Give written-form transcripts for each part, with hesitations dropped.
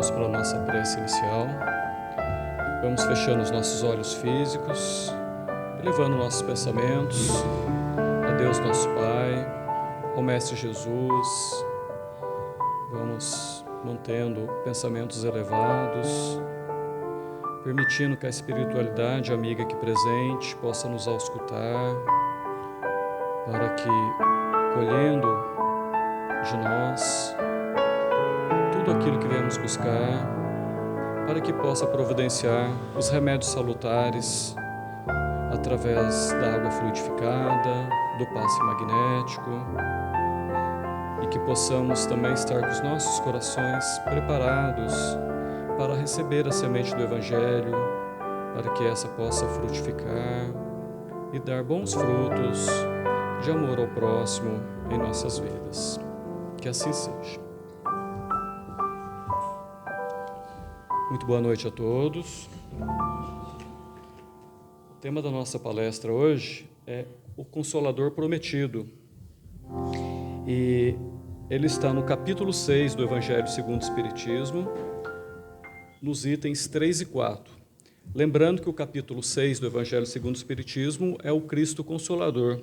Vamos para a nossa prece inicial. Vamos fechando os nossos olhos físicos, elevando nossos pensamentos a Deus nosso Pai, ao Mestre Jesus. Vamos mantendo pensamentos elevados, permitindo que a espiritualidade amiga aqui presente possa nos auscultar, para que, colhendo de nós tudo aquilo que viemos buscar, para que possa providenciar os remédios salutares através da água fluidificada, do passe magnético, e que possamos também estar com os nossos corações preparados para receber a semente do Evangelho, para que essa possa frutificar e dar bons frutos de amor ao próximo em nossas vidas. Que assim seja. Muito boa noite a todos. O tema da nossa palestra hoje é o Consolador Prometido. E ele está no capítulo 6 do Evangelho segundo o Espiritismo, nos itens 3 e 4. Lembrando que o capítulo 6 do Evangelho segundo o Espiritismo é o Cristo Consolador.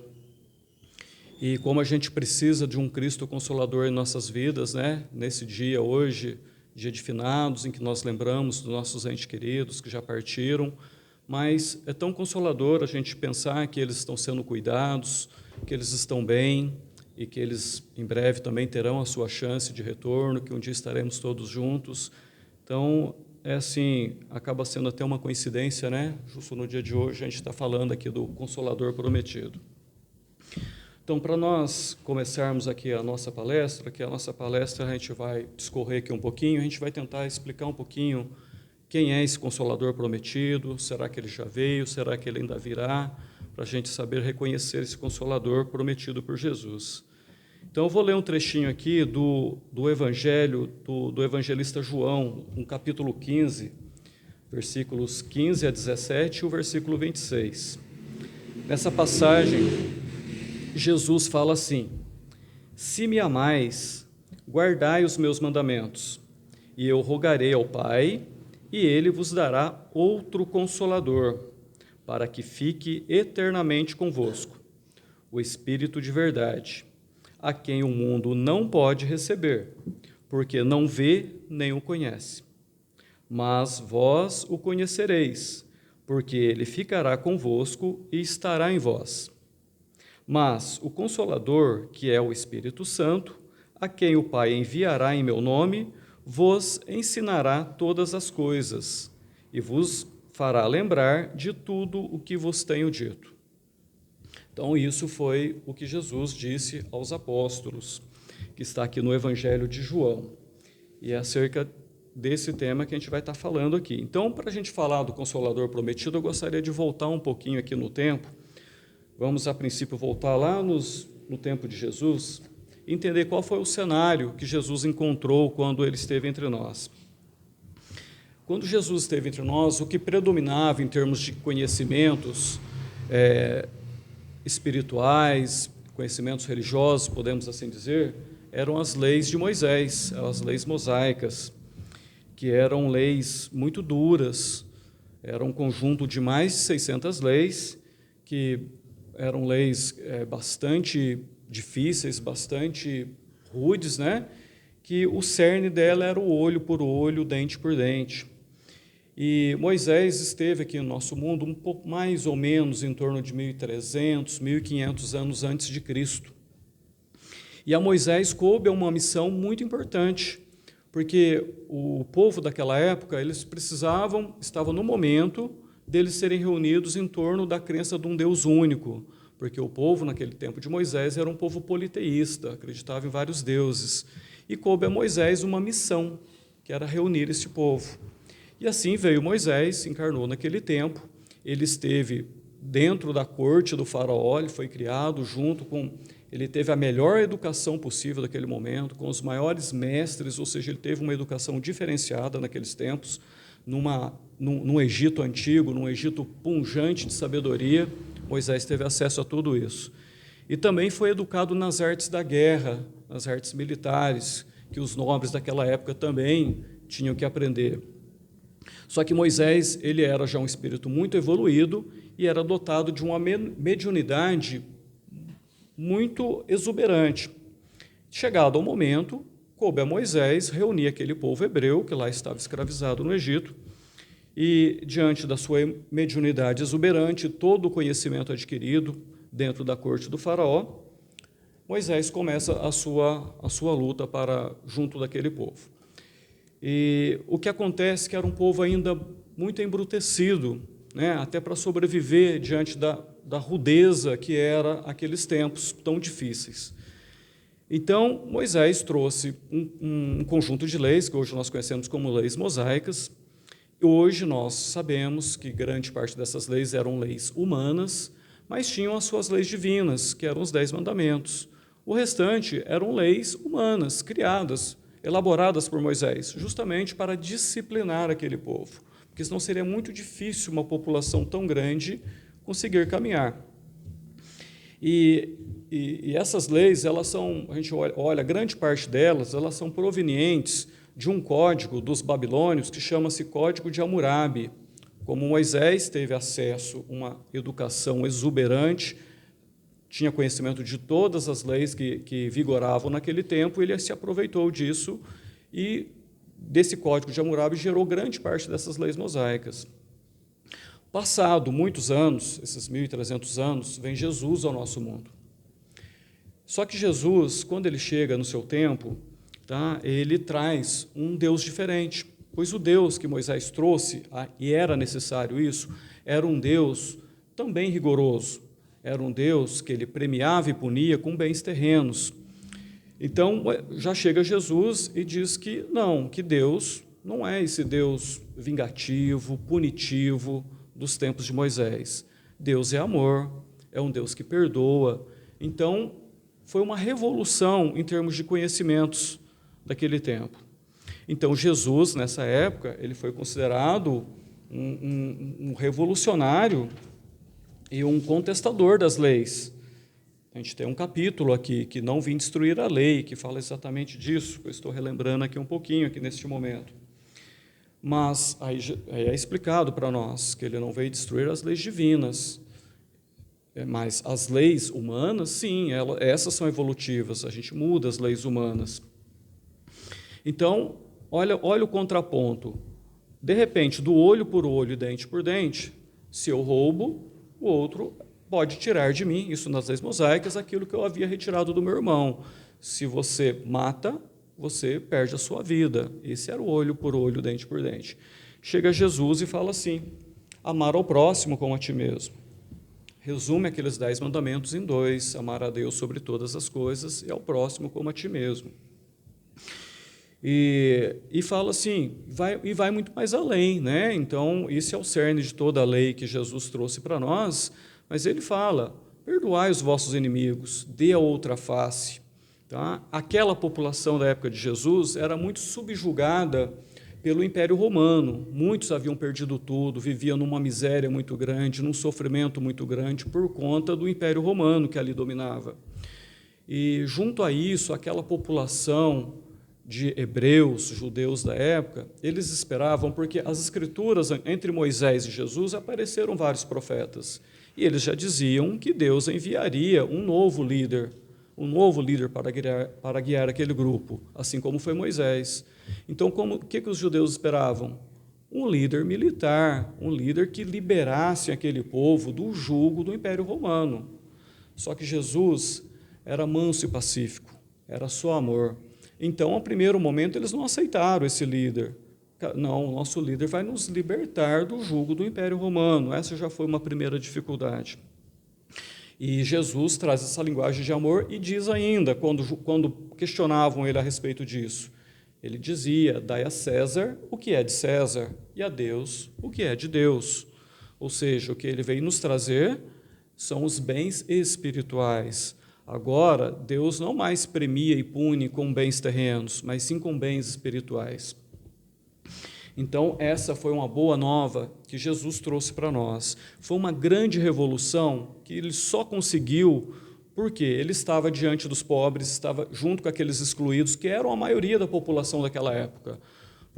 E como a gente precisa de um Cristo Consolador em nossas vidas, né? Nesse dia, hoje, dia de finados, em que nós lembramos dos nossos entes queridos que já partiram, mas é tão consolador a gente pensar que eles estão sendo cuidados, que eles estão bem e que eles em breve também terão a sua chance de retorno, que um dia estaremos todos juntos. Então, é assim, acaba sendo até uma coincidência, né? Justo no dia de hoje a gente está falando aqui do Consolador Prometido. Então, para nós começarmos aqui a nossa palestra, a gente vai discorrer aqui um pouquinho, a gente vai tentar explicar um pouquinho quem é esse Consolador Prometido, será que ele já veio, será que ele ainda virá, para a gente saber reconhecer esse Consolador prometido por Jesus. Então, eu vou ler um trechinho aqui do Evangelho, do evangelista João, no capítulo 15, versículos 15 a 17 e o versículo 26. Nessa passagem, Jesus fala assim: se me amais, guardai os meus mandamentos, e eu rogarei ao Pai, e ele vos dará outro Consolador, para que fique eternamente convosco, o Espírito de verdade, a quem o mundo não pode receber, porque não vê nem o conhece. Mas vós o conhecereis, porque ele ficará convosco e estará em vós. Mas o Consolador, que é o Espírito Santo, a quem o Pai enviará em meu nome, vos ensinará todas as coisas e vos fará lembrar de tudo o que vos tenho dito. Então, isso foi o que Jesus disse aos apóstolos, que está aqui no Evangelho de João. E é acerca desse tema que a gente vai estar falando aqui. Então, para a gente falar do Consolador Prometido, eu gostaria de voltar um pouquinho aqui no tempo. Vamos, a princípio, voltar lá no tempo de Jesus, entender qual foi o cenário que Jesus encontrou quando ele esteve entre nós. Quando Jesus esteve entre nós, o que predominava em termos de conhecimentos espirituais, conhecimentos religiosos, podemos assim dizer, eram as leis de Moisés, as leis mosaicas, que eram leis muito duras, era um conjunto de mais de 600 leis, que eram leis bastante difíceis, bastante rudes, né? Que o cerne dela era o olho por olho, dente por dente. E Moisés esteve aqui no nosso mundo um pouco mais ou menos em torno de 1.300, 1.500 anos antes de Cristo. E a Moisés coube uma missão muito importante, porque o povo daquela época, eles estavam no momento deles serem reunidos em torno da crença de um Deus único, porque o povo, naquele tempo de Moisés, era um povo politeísta, acreditava em vários deuses. E coube a Moisés uma missão, que era reunir este povo. E assim veio Moisés, se encarnou naquele tempo, ele esteve dentro da corte do faraó, ele foi criado ele teve a melhor educação possível naquele momento, com os maiores mestres, ou seja, ele teve uma educação diferenciada naqueles tempos, num Egito antigo, num Egito pujante de sabedoria. Moisés teve acesso a tudo isso. E também foi educado nas artes da guerra, nas artes militares, que os nobres daquela época também tinham que aprender. Só que Moisés, ele era já um espírito muito evoluído e era dotado de uma mediunidade muito exuberante. Chegado ao momento, coube a Moisés reunir aquele povo hebreu, que lá estava escravizado no Egito, e, diante da sua mediunidade exuberante, todo o conhecimento adquirido dentro da corte do faraó, Moisés começa a sua luta junto daquele povo. E o que acontece é que era um povo ainda muito embrutecido, né, até para sobreviver diante da rudeza que era aqueles tempos tão difíceis. Então, Moisés trouxe um conjunto de leis, que hoje nós conhecemos como leis mosaicas. Hoje nós sabemos que grande parte dessas leis eram leis humanas, mas tinham as suas leis divinas, que eram os 10 mandamentos. O restante eram leis humanas, criadas, elaboradas por Moisés, justamente para disciplinar aquele povo, porque senão seria muito difícil uma população tão grande conseguir caminhar. E essas leis, elas são, a gente olha, grande parte delas, elas são provenientes de um código dos babilônios que chama-se Código de Hammurabi. Como Moisés teve acesso a uma educação exuberante, tinha conhecimento de todas as leis que vigoravam naquele tempo, ele se aproveitou disso e desse Código de Hammurabi gerou grande parte dessas leis mosaicas. Passado muitos anos, esses 1.300 anos, vem Jesus ao nosso mundo. Só que Jesus, quando ele chega no seu tempo, ele traz um Deus diferente, pois o Deus que Moisés trouxe, e era necessário isso, era um Deus também rigoroso, era um Deus que ele premiava e punia com bens terrenos. Então, já chega Jesus e diz que não, que Deus não é esse Deus vingativo, punitivo dos tempos de Moisés. Deus é amor, é um Deus que perdoa. Então, foi uma revolução em termos de conhecimentos daquele tempo. Então, Jesus, nessa época, ele foi considerado um revolucionário e um contestador das leis. A gente tem um capítulo aqui, que não vim destruir a lei, que fala exatamente disso, eu estou relembrando aqui um pouquinho, aqui neste momento. Mas aí é explicado para nós que ele não veio destruir as leis divinas, mas as leis humanas, sim, essas são evolutivas, a gente muda as leis humanas. Então, olha o contraponto. De repente, do olho por olho e dente por dente, se eu roubo, o outro pode tirar de mim, isso nas leis mosaicas, aquilo que eu havia retirado do meu irmão. Se você mata, você perde a sua vida. Esse era o olho por olho, dente por dente. Chega Jesus e fala assim: amar ao próximo como a ti mesmo. Resume aqueles 10 mandamentos em 2, amar a Deus sobre todas as coisas e ao próximo como a ti mesmo. E fala assim, vai muito mais além, né? Então, isso é o cerne de toda a lei que Jesus trouxe para nós, mas ele fala: perdoai os vossos inimigos, dê a outra face. Tá? Aquela população da época de Jesus era muito subjugada pelo Império Romano. Muitos haviam perdido tudo, viviam numa miséria muito grande, num sofrimento muito grande por conta do Império Romano que ali dominava. E, junto a isso, aquela população de hebreus, judeus da época, eles esperavam, porque as Escrituras, entre Moisés e Jesus, apareceram vários profetas. E eles já diziam que Deus enviaria um novo líder para guiar aquele grupo, assim como foi Moisés. Então, o que os judeus esperavam? Um líder militar, um líder que liberasse aquele povo do jugo do Império Romano. Só que Jesus era manso e pacífico, era só amor. Então, ao primeiro momento, eles não aceitaram esse líder. Não, o nosso líder vai nos libertar do jugo do Império Romano. Essa já foi uma primeira dificuldade. E Jesus traz essa linguagem de amor e diz ainda, quando questionavam ele a respeito disso, ele dizia: dai a César o que é de César e a Deus o que é de Deus. Ou seja, o que ele veio nos trazer são os bens espirituais. Agora, Deus não mais premia e pune com bens terrenos, mas sim com bens espirituais. Então, essa foi uma boa nova que Jesus trouxe para nós. Foi uma grande revolução que ele só conseguiu porque ele estava diante dos pobres, estava junto com aqueles excluídos, que eram a maioria da população daquela época.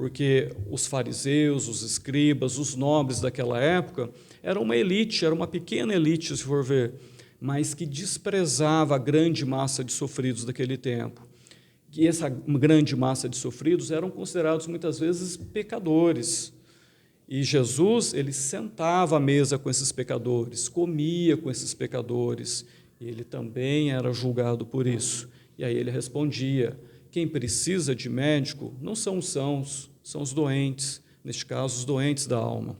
porque os fariseus, os escribas, os nobres daquela época eram uma elite, era uma pequena elite, se for ver, mas que desprezava a grande massa de sofridos daquele tempo. E essa grande massa de sofridos eram considerados muitas vezes pecadores. E Jesus, ele sentava à mesa com esses pecadores, comia com esses pecadores, e ele também era julgado por isso. E aí ele respondia: quem precisa de médico não são os sãos, são os doentes, neste caso, os doentes da alma.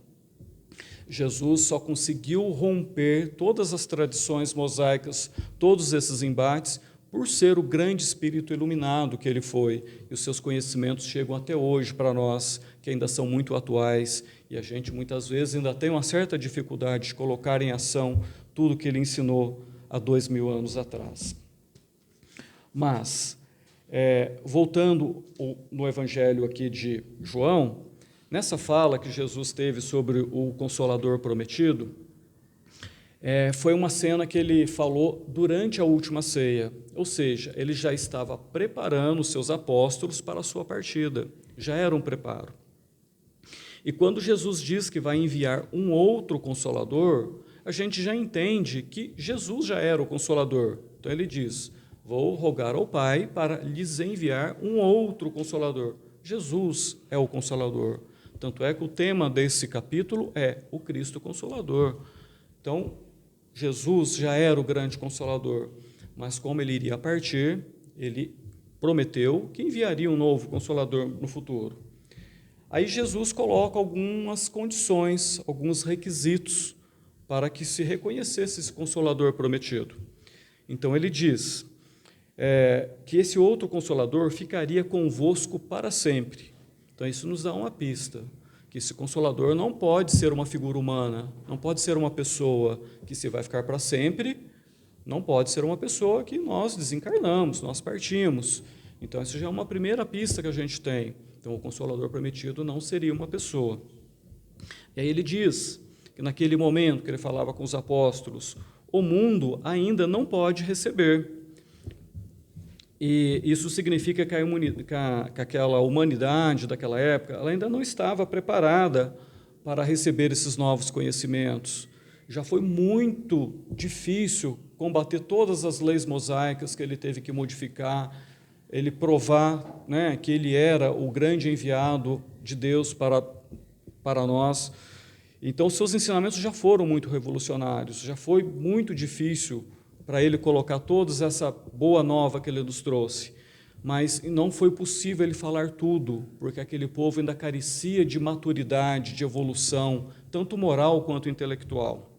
Jesus só conseguiu romper todas as tradições mosaicas, todos esses embates, por ser o grande espírito iluminado que ele foi, e os seus conhecimentos chegam até hoje para nós, que ainda são muito atuais, e a gente muitas vezes ainda tem uma certa dificuldade de colocar em ação tudo que ele ensinou há 2000 anos atrás. Mas, voltando no Evangelho aqui de João, nessa fala que Jesus teve sobre o Consolador prometido, foi uma cena que ele falou durante a última ceia, ou seja, ele já estava preparando os seus apóstolos para a sua partida, já era um preparo. E quando Jesus diz que vai enviar um outro Consolador, a gente já entende que Jesus já era o Consolador. Então ele diz: vou rogar ao Pai para lhes enviar um outro Consolador. Jesus é o Consolador. Tanto é que o tema desse capítulo é o Cristo Consolador. Então, Jesus já era o grande Consolador, mas como ele iria partir, ele prometeu que enviaria um novo Consolador no futuro. Aí Jesus coloca algumas condições, alguns requisitos para que se reconhecesse esse Consolador prometido. Então ele diz que esse outro Consolador ficaria convosco para sempre. Então isso nos dá uma pista, que esse Consolador não pode ser uma figura humana, não pode ser uma pessoa que se vai ficar para sempre, não pode ser uma pessoa que nós desencarnamos, nós partimos. Então essa já é uma primeira pista que a gente tem. Então o Consolador prometido não seria uma pessoa. E aí ele diz que naquele momento que ele falava com os apóstolos, o mundo ainda não pode receber. E isso significa que aquela humanidade daquela época ela ainda não estava preparada para receber esses novos conhecimentos. Já foi muito difícil combater todas as leis mosaicas que ele teve que modificar, ele provar, né, que ele era o grande enviado de Deus para nós. Então, seus ensinamentos já foram muito revolucionários, já foi muito difícil para ele colocar toda essa boa nova que ele nos trouxe. Mas não foi possível ele falar tudo, porque aquele povo ainda carecia de maturidade, de evolução, tanto moral quanto intelectual.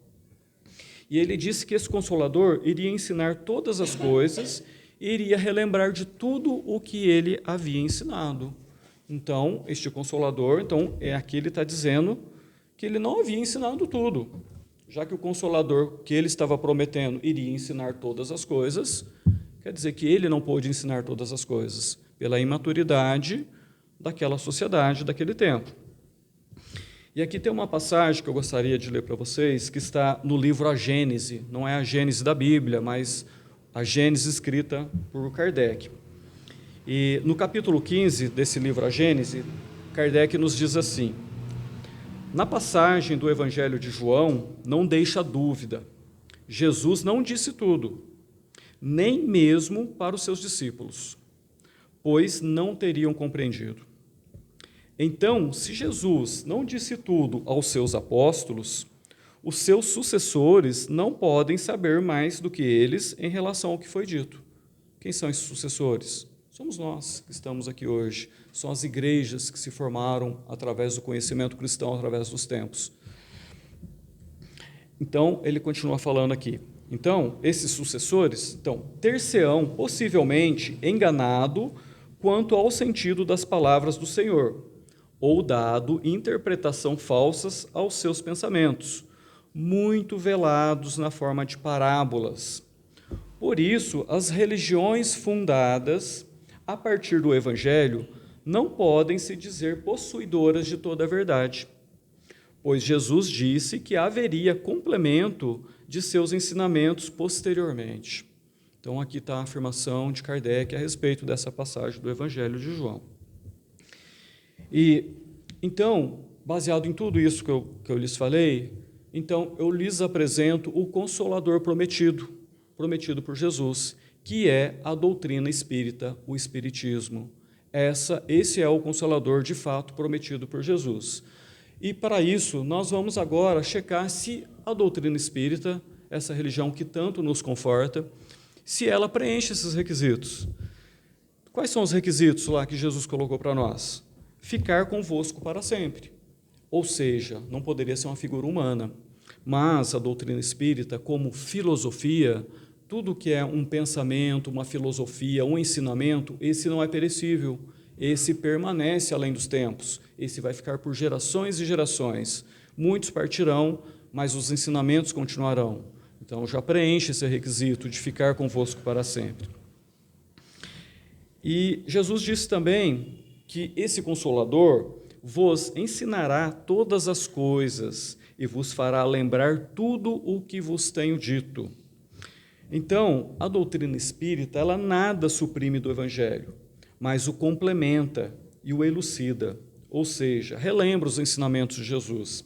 E ele disse que esse Consolador iria ensinar todas as coisas e iria relembrar de tudo o que ele havia ensinado. Então, este Consolador, aqui ele está dizendo que ele não havia ensinado tudo. Já que o Consolador que ele estava prometendo iria ensinar todas as coisas, quer dizer que ele não pôde ensinar todas as coisas, pela imaturidade daquela sociedade, daquele tempo. E aqui tem uma passagem que eu gostaria de ler para vocês, que está no livro A Gênese, não é a Gênese da Bíblia, mas a Gênese escrita por Kardec. E no capítulo 15 desse livro A Gênese, Kardec nos diz assim: na passagem do Evangelho de João, não deixa dúvida, Jesus não disse tudo, nem mesmo para os seus discípulos, pois não teriam compreendido. Então, se Jesus não disse tudo aos seus apóstolos, os seus sucessores não podem saber mais do que eles em relação ao que foi dito. Quem são esses sucessores? Somos nós que estamos aqui hoje. São as igrejas que se formaram através do conhecimento cristão, através dos tempos. Então, ele continua falando aqui. Então, esses sucessores ter-se-ão possivelmente enganado quanto ao sentido das palavras do Senhor, ou dado interpretação falsas aos seus pensamentos, muito velados na forma de parábolas. Por isso, as religiões fundadas a partir do Evangelho não podem se dizer possuidoras de toda a verdade, pois Jesus disse que haveria complemento de seus ensinamentos posteriormente. Então, aqui está a afirmação de Kardec a respeito dessa passagem do Evangelho de João. E então, baseado em tudo isso que eu lhes falei, então eu lhes apresento o Consolador prometido por Jesus, que é a doutrina espírita, o Espiritismo. Esse é o Consolador de fato prometido por Jesus. E para isso, nós vamos agora checar se a doutrina espírita, essa religião que tanto nos conforta, se ela preenche esses requisitos. Quais são os requisitos lá que Jesus colocou para nós? Ficar convosco para sempre. Ou seja, não poderia ser uma figura humana, mas a doutrina espírita, como filosofia, tudo que é um pensamento, uma filosofia, um ensinamento, esse não é perecível, esse permanece além dos tempos, esse vai ficar por gerações e gerações. Muitos partirão, mas os ensinamentos continuarão. Então, já preenche esse requisito de ficar convosco para sempre. E Jesus disse também que esse Consolador vos ensinará todas as coisas e vos fará lembrar tudo o que vos tenho dito. Então, a doutrina espírita, ela nada suprime do Evangelho, mas o complementa e o elucida, ou seja, relembra os ensinamentos de Jesus,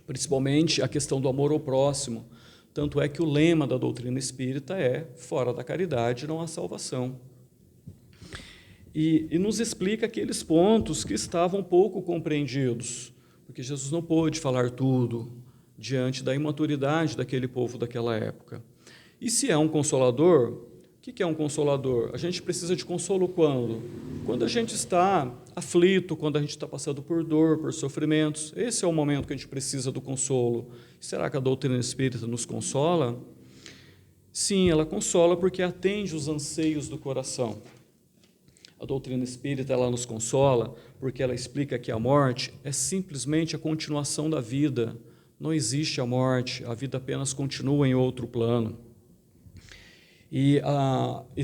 principalmente a questão do amor ao próximo. Tanto é que o lema da doutrina espírita é: fora da caridade não há salvação. E nos explica aqueles pontos que estavam pouco compreendidos, porque Jesus não pôde falar tudo diante da imaturidade daquele povo daquela época. E se é um consolador, o que é um consolador? A gente precisa de consolo quando? Quando a gente está aflito, quando a gente está passando por dor, por sofrimentos. Esse é o momento que a gente precisa do consolo. Será que a doutrina espírita nos consola? Sim, ela consola porque atende os anseios do coração. A doutrina espírita, ela nos consola porque ela explica que a morte é simplesmente a continuação da vida. Não existe a morte, a vida apenas continua em outro plano. E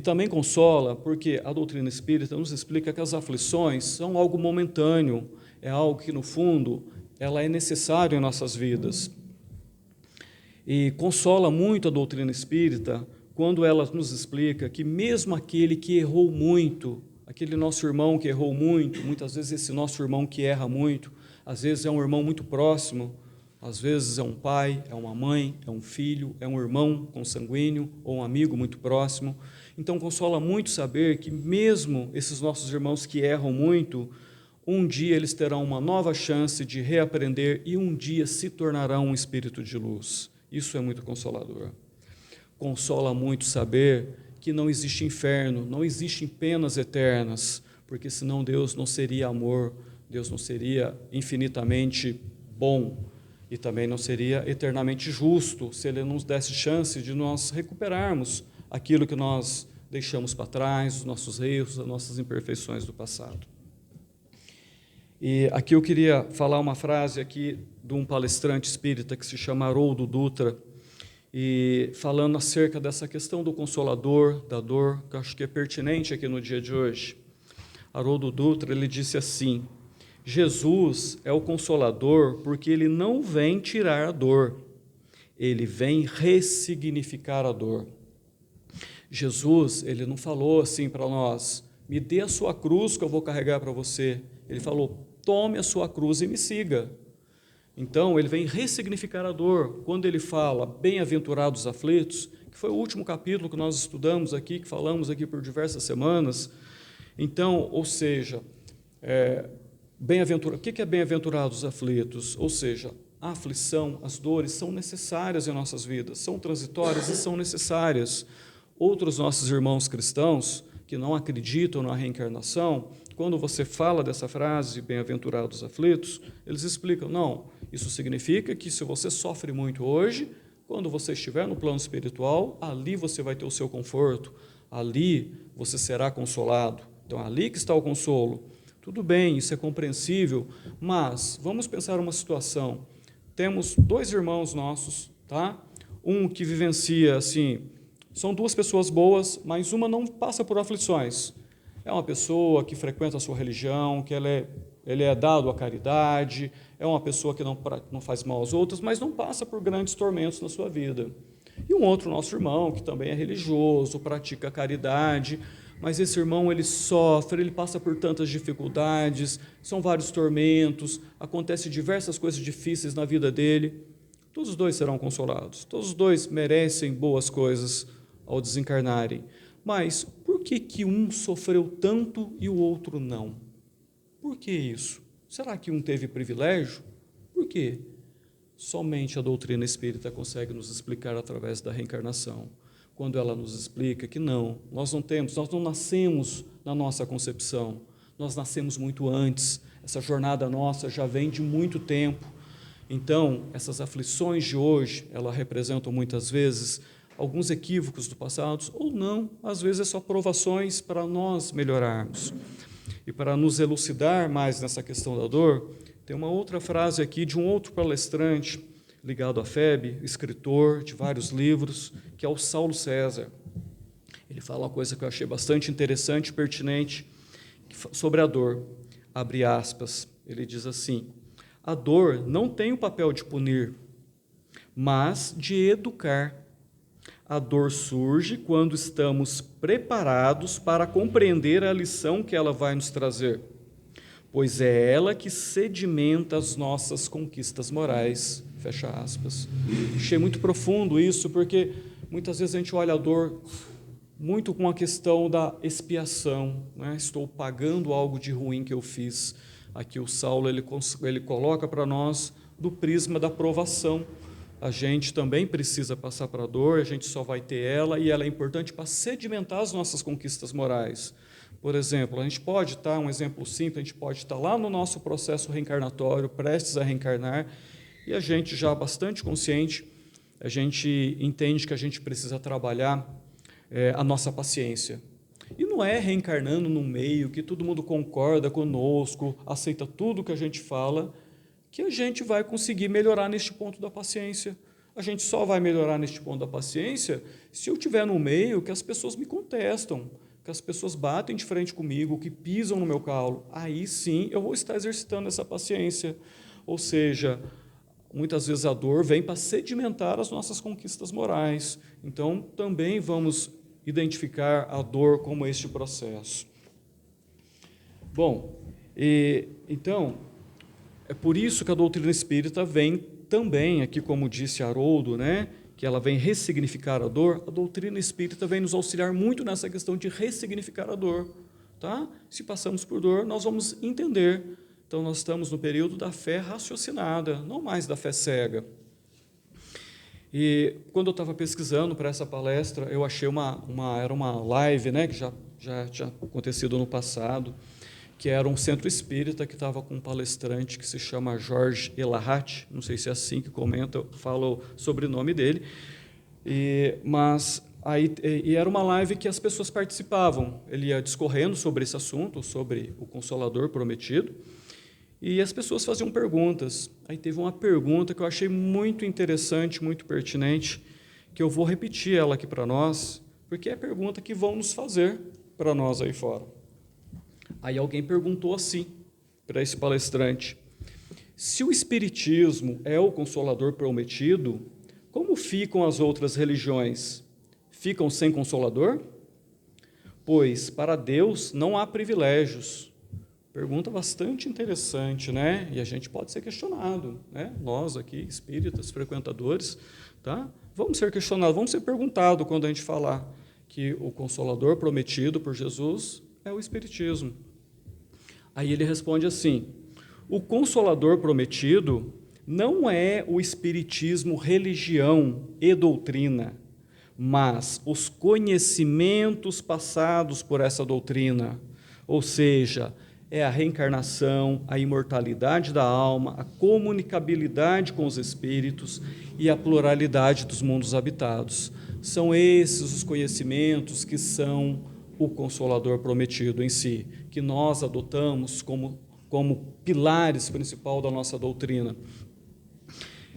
também consola porque a doutrina espírita nos explica que as aflições são algo momentâneo, é algo que, no fundo, ela é necessário em nossas vidas. E consola muito a doutrina espírita quando ela nos explica que mesmo aquele que errou muito, aquele nosso irmão que errou muito, muitas vezes esse nosso irmão que erra muito, às vezes é um irmão muito próximo, às vezes é um pai, é uma mãe, é um filho, é um irmão consanguíneo ou um amigo muito próximo. Então, consola muito saber que mesmo esses nossos irmãos que erram muito, um dia eles terão uma nova chance de reaprender e um dia se tornarão um espírito de luz. Isso é muito consolador. Consola muito saber que não existe inferno, não existem penas eternas, porque senão Deus não seria amor, Deus não seria infinitamente bom e também não seria eternamente justo se Ele nos desse chance de nós recuperarmos aquilo que nós deixamos para trás, os nossos erros, as nossas imperfeições do passado. E aqui eu queria falar uma frase aqui de um palestrante espírita que se chama Haroldo Dutra, e falando acerca dessa questão do consolador, da dor, que eu acho que é pertinente aqui no dia de hoje. Haroldo Dutra, ele disse assim: Jesus é o consolador porque ele não vem tirar a dor, ele vem ressignificar a dor. Jesus, ele não falou assim para nós: me dê a sua cruz que eu vou carregar para você. Ele falou: tome a sua cruz e me siga. Então, ele vem ressignificar a dor. Quando ele fala bem-aventurados aflitos, que foi o último capítulo que nós estudamos aqui, que falamos aqui por diversas semanas. Então, ou seja, o que é bem-aventurados aflitos? Ou seja, a aflição, as dores são necessárias em nossas vidas, são transitórias e são necessárias. Outros nossos irmãos cristãos, que não acreditam na reencarnação, quando você fala dessa frase, bem-aventurados aflitos, eles explicam: não, isso significa que se você sofre muito hoje, quando você estiver no plano espiritual, ali você vai ter o seu conforto, ali você será consolado. Então, ali que está o consolo. Tudo bem, isso é compreensível, mas vamos pensar uma situação. Temos dois irmãos nossos, tá? Um que vivencia assim, são duas pessoas boas, mas uma não passa por aflições. É uma pessoa que frequenta a sua religião, que ele é dado à caridade, é uma pessoa que não faz mal aos outros, mas não passa por grandes tormentos na sua vida. E um outro nosso irmão, que também é religioso, pratica a caridade, mas esse irmão ele sofre, ele passa por tantas dificuldades, são vários tormentos, acontecem diversas coisas difíceis na vida dele. Todos os dois serão consolados, todos os dois merecem boas coisas ao desencarnarem. Mas por que um sofreu tanto e o outro não? Por que isso? Será que um teve privilégio? Por quê? Somente a doutrina espírita consegue nos explicar através da reencarnação. Quando ela nos explica que nós não nascemos na nossa concepção, nós nascemos muito antes, essa jornada nossa já vem de muito tempo. Então, essas aflições de hoje, elas representam muitas vezes alguns equívocos do passado, ou não, às vezes é só provações para nós melhorarmos. E para nos elucidar mais nessa questão da dor, tem uma outra frase aqui de um outro palestrante, ligado à FEB, escritor de vários livros, que é o Saulo César. Ele fala uma coisa que eu achei bastante interessante e pertinente sobre a dor. Abre aspas, ele diz assim: a dor não tem o papel de punir, mas de educar. A dor surge quando estamos preparados para compreender a lição que ela vai nos trazer, pois é ela que sedimenta as nossas conquistas morais. Fecha aspas. Achei muito profundo isso, porque muitas vezes a gente olha a dor muito com a questão da expiação, né? Estou pagando algo de ruim que eu fiz. Aqui o Saulo ele coloca para nós do prisma da provação. A gente também precisa passar para a dor, a gente só vai ter ela, e ela é importante para sedimentar as nossas conquistas morais. Por exemplo, a gente pode estar, um exemplo simples, a gente pode estar lá no nosso processo reencarnatório, prestes a reencarnar, e a gente já bastante consciente, a gente entende que a gente precisa trabalhar a nossa paciência. E não é reencarnando num meio que todo mundo concorda conosco, aceita tudo que a gente fala, que a gente vai conseguir melhorar neste ponto da paciência. A gente só vai melhorar neste ponto da paciência se eu estiver no meio que as pessoas me contestam, que as pessoas batem de frente comigo, que pisam no meu calo. Aí sim eu vou estar exercitando essa paciência. Ou seja, muitas vezes a dor vem para sedimentar as nossas conquistas morais. Então, também vamos identificar a dor como este processo. Bom, então, é por isso que a doutrina espírita vem também, aqui como disse Haroldo, né, que ela vem ressignificar a dor. A doutrina espírita vem nos auxiliar muito nessa questão de ressignificar a dor. Tá? Se passamos por dor, nós vamos entender. Então, nós estamos no período da fé raciocinada, não mais da fé cega. E quando eu estava pesquisando para essa palestra, eu achei era uma live, né, que já tinha acontecido no passado, que era um centro espírita que estava com um palestrante que se chama Jorge Elahat, não sei se é assim que comenta, fala o sobrenome dele, mas era uma live que as pessoas participavam, ele ia discorrendo sobre esse assunto, sobre o Consolador Prometido, e as pessoas faziam perguntas. Aí teve uma pergunta que eu achei muito interessante, muito pertinente, que eu vou repetir ela aqui para nós, porque é a pergunta que vão nos fazer para nós aí fora. Aí alguém perguntou assim, para esse palestrante: se o Espiritismo é o Consolador Prometido, como ficam as outras religiões? Ficam sem Consolador? Pois para Deus não há privilégios. Pergunta bastante interessante, né? E a gente pode ser questionado, né? Nós aqui, espíritas, frequentadores, tá? Vamos ser questionados, vamos ser perguntados quando a gente falar que o Consolador prometido por Jesus é o Espiritismo. Aí ele responde assim: o Consolador prometido não é o Espiritismo religião e doutrina, mas os conhecimentos passados por essa doutrina, ou seja, é a reencarnação, a imortalidade da alma, a comunicabilidade com os espíritos e a pluralidade dos mundos habitados. São esses os conhecimentos que são o Consolador prometido em si, que nós adotamos como pilares principal da nossa doutrina.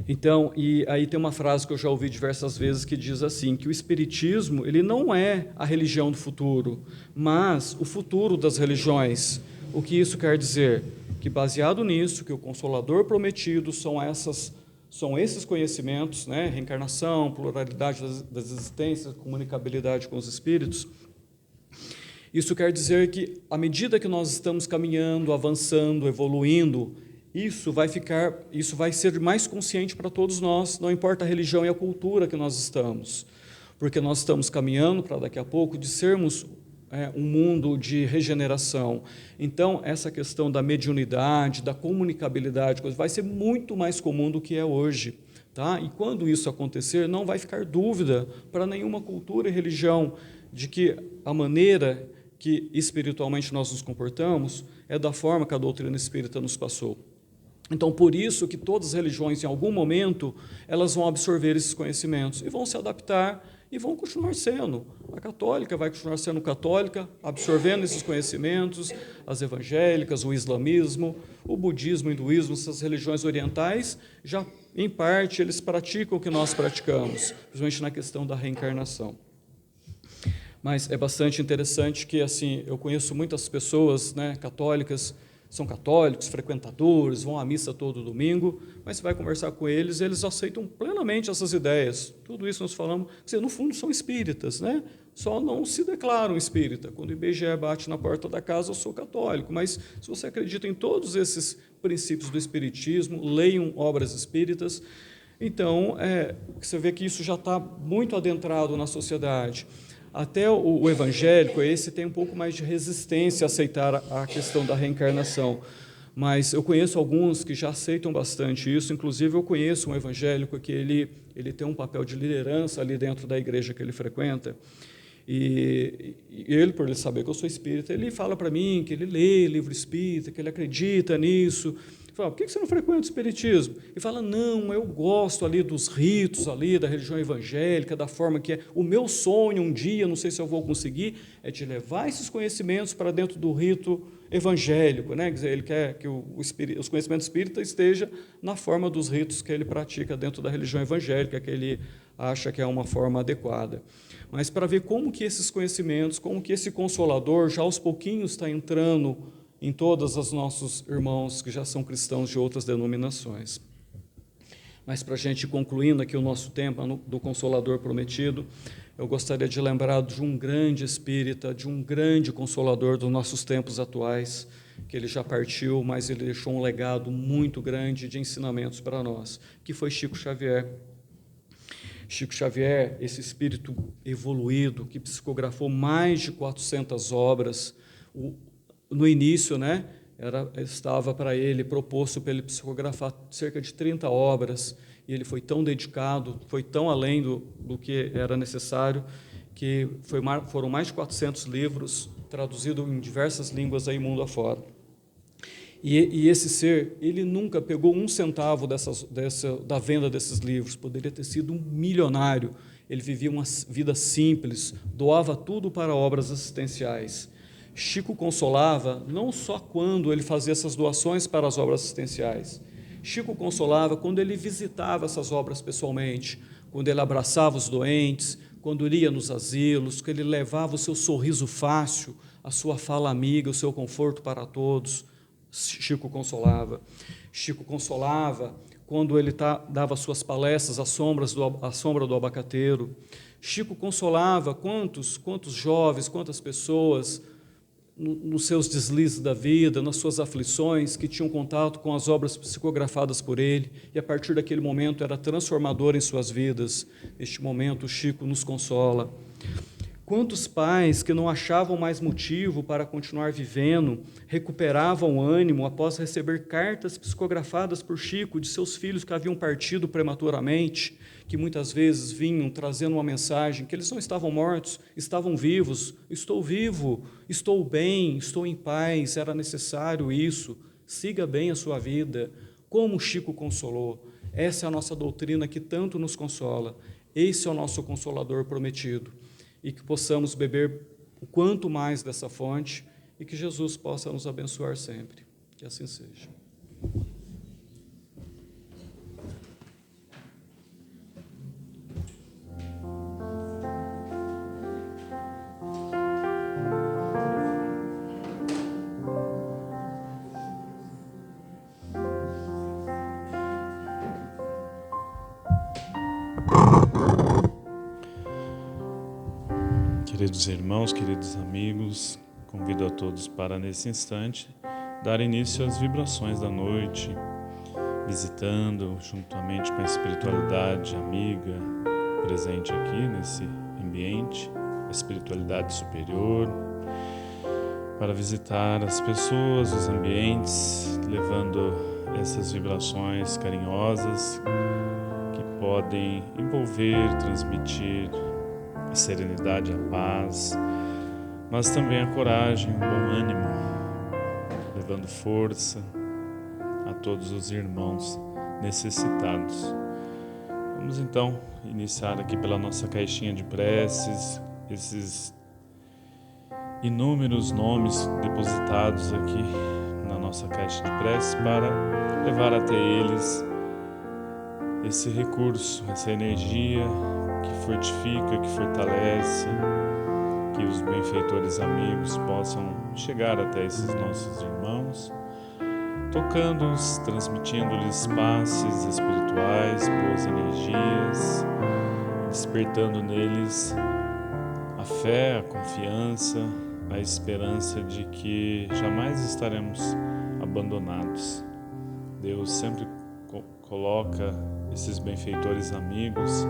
Então, e aí tem uma frase que eu já ouvi diversas vezes que diz assim, que o Espiritismo ele não é a religião do futuro, mas o futuro das religiões. O que isso quer dizer? Que baseado nisso, que o Consolador prometido são esses conhecimentos, né? Reencarnação, pluralidade das existências, comunicabilidade com os espíritos, Isso quer dizer que, à medida que nós estamos caminhando, avançando, evoluindo, isso vai ser mais consciente para todos nós, não importa a religião e a cultura que nós estamos, porque nós estamos caminhando para daqui a pouco de sermos um mundo de regeneração. Então, essa questão da mediunidade, da comunicabilidade, vai ser muito mais comum do que é hoje. Tá? E quando isso acontecer, não vai ficar dúvida para nenhuma cultura e religião de que a maneira que espiritualmente nós nos comportamos é da forma que a doutrina espírita nos passou. Então, por isso que todas as religiões, em algum momento, elas vão absorver esses conhecimentos e vão se adaptar e vão continuar sendo. A católica vai continuar sendo católica, absorvendo esses conhecimentos, as evangélicas, o islamismo, o budismo, o hinduísmo, essas religiões orientais, já, em parte, eles praticam o que nós praticamos, principalmente na questão da reencarnação. Mas é bastante interessante que, assim, eu conheço muitas pessoas, né, católicas, são católicos, frequentadores, vão à missa todo domingo, mas você vai conversar com eles, eles aceitam plenamente essas ideias. Tudo isso nós falamos, quer dizer, no fundo são espíritas, né? Só não se declaram espírita. Quando o IBGE bate na porta da casa, eu sou católico, mas se você acredita em todos esses princípios do espiritismo, leiam obras espíritas, então você vê que isso já está muito adentrado na sociedade. Até o evangélico, esse tem um pouco mais de resistência a aceitar a questão da reencarnação, mas eu conheço alguns que já aceitam bastante isso, inclusive eu conheço um evangélico que ele tem um papel de liderança ali dentro da igreja que ele frequenta, e ele, por ele saber que eu sou espírita, ele fala para mim que ele lê livro espírita, que ele acredita nisso. Fala, por que você não frequenta o espiritismo? E fala, não, eu gosto ali dos ritos ali da religião evangélica, da forma que é. O meu sonho um dia, não sei se eu vou conseguir, é de levar esses conhecimentos para dentro do rito evangélico, né? Quer dizer, ele quer que os conhecimentos espíritas estejam na forma dos ritos que ele pratica dentro da religião evangélica, que ele acha que é uma forma adequada. Mas para ver como que esses conhecimentos, como que esse Consolador já aos pouquinhos está entrando em todos os nossos irmãos que já são cristãos de outras denominações. Mas para a gente concluindo aqui o nosso tempo do Consolador prometido, eu gostaria de lembrar de um grande espírita, de um grande Consolador dos nossos tempos atuais, que ele já partiu, mas ele deixou um legado muito grande de ensinamentos para nós, que foi Chico Xavier. Chico Xavier, esse espírito evoluído, que psicografou mais de 400 obras, no início, né, estava para ele, proposto para ele psicografar cerca de 30 obras, e ele foi tão dedicado, foi tão além do que era necessário, que foram mais de 400 livros, traduzidos em diversas línguas aí mundo afora. E esse ser, ele nunca pegou um centavo da venda desses livros, poderia ter sido um milionário, ele vivia uma vida simples, doava tudo para obras assistenciais. Chico consolava não só quando ele fazia essas doações para as obras assistenciais. Chico consolava quando ele visitava essas obras pessoalmente, quando ele abraçava os doentes, quando ele ia nos asilos, quando ele levava o seu sorriso fácil, a sua fala amiga, o seu conforto para todos. Chico consolava. Chico consolava quando ele dava suas palestras à sombra do abacateiro. Chico consolava quantos jovens, quantas pessoas nos seus deslizes da vida, nas suas aflições, que tinham contato com as obras psicografadas por ele, e a partir daquele momento era transformador em suas vidas. Neste momento, Chico nos consola. Quantos pais que não achavam mais motivo para continuar vivendo, recuperavam o ânimo após receber cartas psicografadas por Chico de seus filhos que haviam partido prematuramente, que muitas vezes vinham trazendo uma mensagem que eles não estavam mortos, estavam vivos. Estou vivo, estou bem, estou em paz, era necessário isso, siga bem a sua vida. Como Chico consolou. Essa é a nossa doutrina que tanto nos consola. Esse é o nosso Consolador prometido. E que possamos beber o quanto mais dessa fonte e que Jesus possa nos abençoar sempre. Que assim seja. Queridos irmãos, queridos amigos, Convido a todos para, nesse instante, dar início às vibrações da noite, visitando juntamente com a espiritualidade amiga presente aqui nesse ambiente, a espiritualidade superior, para visitar as pessoas, os ambientes, levando essas vibrações carinhosas que podem envolver, transmitir a serenidade, a paz, mas também a coragem, o bom ânimo, levando força a todos os irmãos necessitados. Vamos então iniciar aqui pela nossa caixinha de preces, esses inúmeros nomes depositados aqui na nossa caixa de preces, para levar até eles esse recurso, essa energia que fortifica, que fortalece, que os benfeitores amigos possam chegar até esses nossos irmãos, tocando-os, transmitindo-lhes passes espirituais, boas energias, despertando neles a fé, a confiança, a esperança de que jamais estaremos abandonados. Deus sempre coloca esses benfeitores amigos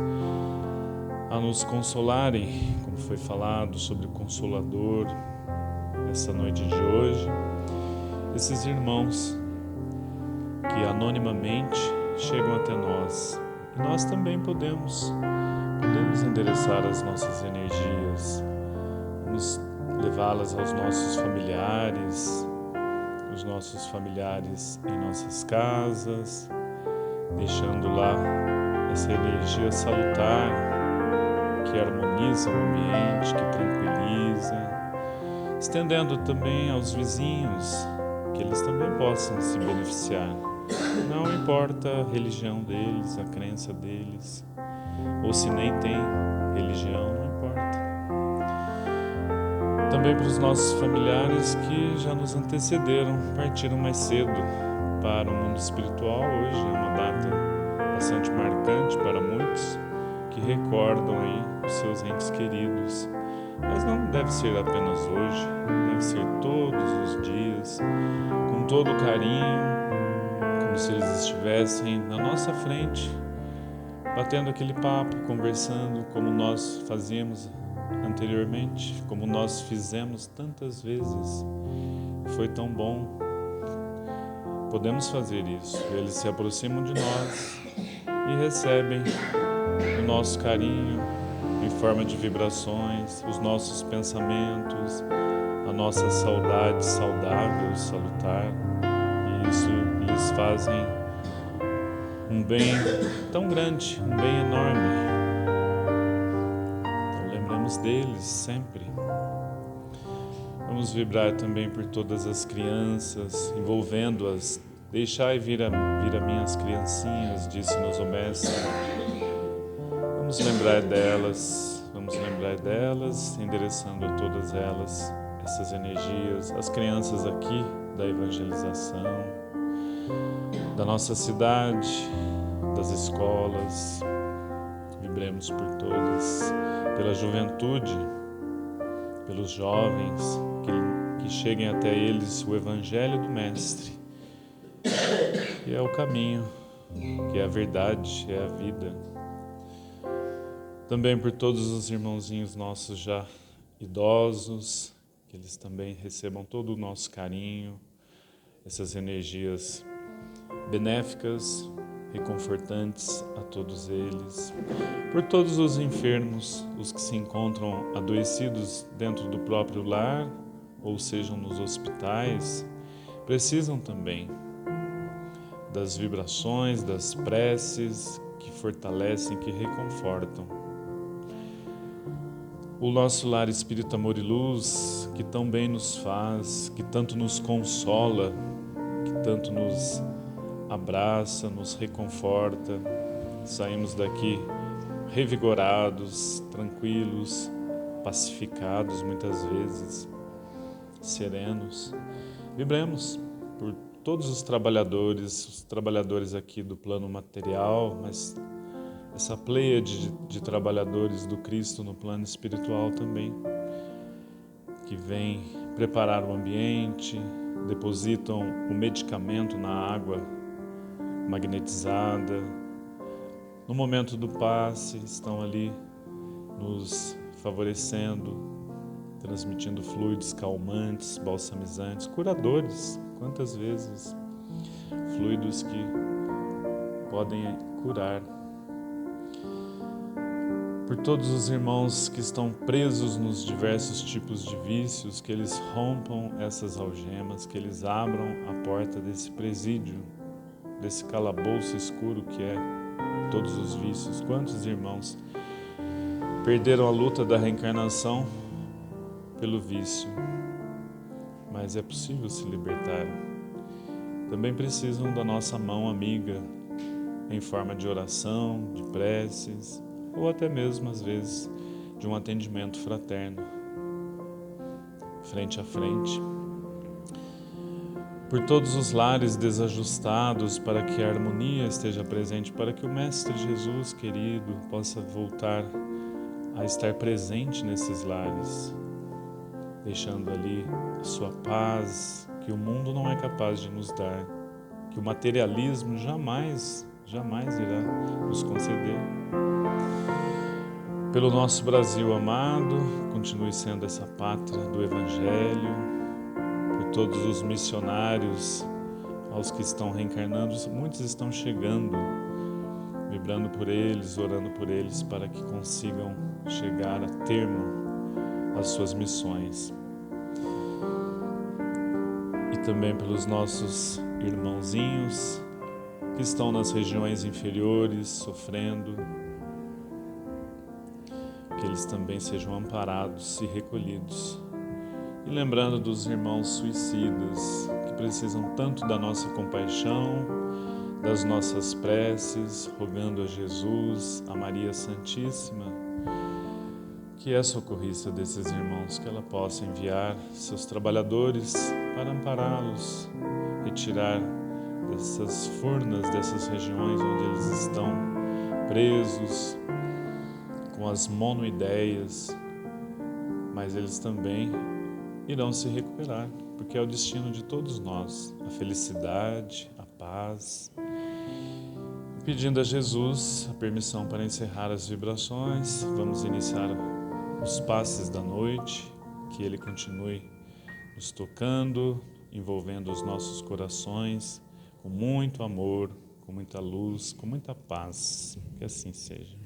a nos consolarem, como foi falado sobre o Consolador nessa noite de hoje, esses irmãos que anonimamente chegam até nós. E nós também podemos endereçar as nossas energias, vamos levá-las aos nossos familiares, os nossos familiares em nossas casas, deixando lá essa energia salutar, que harmoniza o ambiente, que tranquiliza, estendendo também aos vizinhos, que eles também possam se beneficiar. Não importa a religião deles, a crença deles, ou se nem tem religião, não importa. Também para os nossos familiares que já nos antecederam, partiram mais cedo para o mundo espiritual. Hoje é uma data bastante marcante para muitos, que recordam aí os seus entes queridos. Mas não deve ser apenas hoje, deve ser todos os dias, com todo o carinho, como se eles estivessem na nossa frente, batendo aquele papo, conversando como nós fazíamos anteriormente, como nós fizemos tantas vezes. Foi tão bom. Podemos fazer isso. Eles se aproximam de nós e recebem o nosso carinho em forma de vibrações, os nossos pensamentos, a nossa saudade saudável, salutar, e isso lhes fazem um bem tão grande, um bem enorme. Então lembramos deles sempre. Vamos vibrar também por todas as crianças, envolvendo-as. Deixai vir a minhas criancinhas, disse-nos o Mestre. Vamos lembrar delas, endereçando a todas elas essas energias, as crianças aqui da evangelização, da nossa cidade, das escolas. Vibremos por todas, pela juventude, pelos jovens, que cheguem até eles o Evangelho do Mestre, que é o caminho, que é a verdade, é a vida. Também por todos os irmãozinhos nossos já idosos, que eles também recebam todo o nosso carinho, essas energias benéficas, reconfortantes a todos eles. Por todos os enfermos, os que se encontram adoecidos dentro do próprio lar, ou sejam nos hospitais, precisam também das vibrações, das preces que fortalecem, que reconfortam. O nosso lar Espírito Amor e Luz, que tão bem nos faz, que tanto nos consola, que tanto nos abraça, nos reconforta. Saímos daqui revigorados, tranquilos, pacificados muitas vezes, serenos. Vibremos por todos os trabalhadores aqui do plano material, mas essa pleiade de trabalhadores do Cristo no plano espiritual também, que vem preparar o ambiente, depositam o medicamento na água magnetizada. No momento do passe, estão ali nos favorecendo, transmitindo fluidos calmantes, balsamizantes, curadores. Quantas vezes fluidos que podem curar. Por todos os irmãos que estão presos nos diversos tipos de vícios, que eles rompam essas algemas, que eles abram a porta desse presídio, desse calabouço escuro que é todos os vícios. Quantos irmãos perderam a luta da reencarnação pelo vício, mas é possível se libertar. Também precisam da nossa mão amiga em forma de oração, de preces, ou até mesmo, às vezes, de um atendimento fraterno, frente a frente. Por todos os lares desajustados, para que a harmonia esteja presente, para que o Mestre Jesus querido possa voltar a estar presente nesses lares, deixando ali a sua paz, que o mundo não é capaz de nos dar, que o materialismo jamais irá nos conceder. Pelo nosso Brasil amado, continue sendo essa pátria do Evangelho, por todos os missionários aos que estão reencarnando, muitos estão chegando, vibrando por eles, orando por eles, para que consigam chegar a termo às suas missões. E também pelos nossos irmãozinhos que estão nas regiões inferiores, sofrendo, que eles também sejam amparados e recolhidos. E lembrando dos irmãos suicidas, que precisam tanto da nossa compaixão, das nossas preces, rogando a Jesus, a Maria Santíssima, que é socorrista desses irmãos, que ela possa enviar seus trabalhadores para ampará-los, retirar dessas furnas, dessas regiões onde eles estão presos, com as monoideias, mas eles também irão se recuperar, porque é o destino de todos nós, a felicidade, a paz. Pedindo a Jesus a permissão para encerrar as vibrações, vamos iniciar os passes da noite, que Ele continue nos tocando, envolvendo os nossos corações com muito amor, com muita luz, com muita paz. Que assim seja.